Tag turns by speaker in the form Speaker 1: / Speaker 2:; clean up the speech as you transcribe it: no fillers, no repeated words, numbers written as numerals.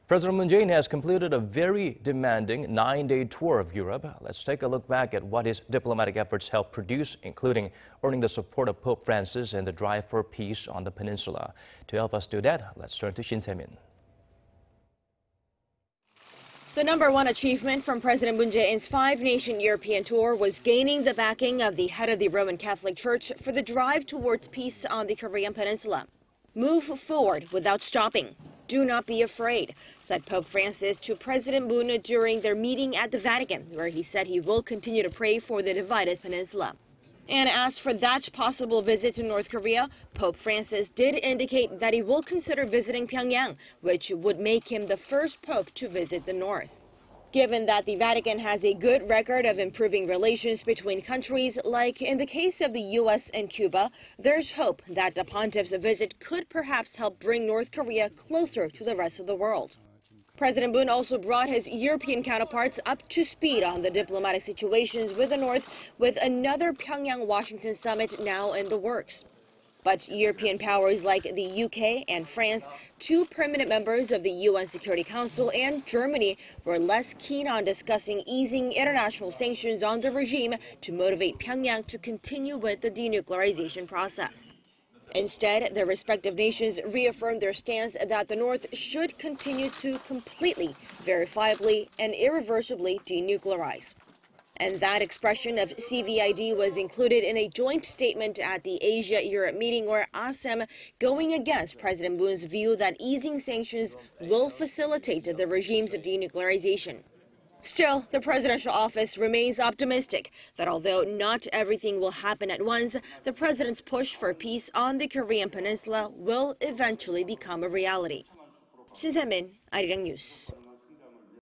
Speaker 1: President Moon Jae-in has completed a very demanding 9-day tour of Europe. Let's take a look back at what his diplomatic efforts helped produce, including earning the support of Pope Francis and the drive for peace on the peninsula. To help us do that, let's turn to Shin Se-min.
Speaker 2: The number one achievement from President Moon Jae-in's 5-nation European tour was gaining the backing of the head of the Roman Catholic Church for the drive towards peace on the Korean Peninsula. Move forward without stopping. Do not be afraid, said Pope Francis to President Moon during their meeting at the Vatican, where he said he will continue to pray for the divided peninsula. And as for that possible visit to North Korea, Pope Francis did indicate that he will consider visiting Pyeongyang, which would make him the first pope to visit the North. Given that the Vatican has a good record of improving relations between countries, like in the case of the U.S. and Cuba, there's hope that the pontiff's visit could perhaps help bring North Korea closer to the rest of the world. President Moon also brought his European counterparts up to speed on the diplomatic situations with the North, with another Pyongyang-Washington summit now in the works. But European powers like the UK and France, 2 permanent members of the UN Security Council, and Germany were less keen on discussing easing international sanctions on the regime to motivate Pyongyang to continue with the denuclearization process. Instead, their respective nations reaffirmed their stance that the North should continue to completely, verifiably, and irreversibly denuclearize. And that expression of CVID was included in a joint statement at the Asia-Europe meeting, where ASEM going against President Moon's view that easing sanctions will facilitate the regime's denuclearization. Still, the presidential office remains optimistic that although not everything will happen at once, the president's push for peace on the Korean Peninsula will eventually become a reality. Shin Se-min, Arirang News.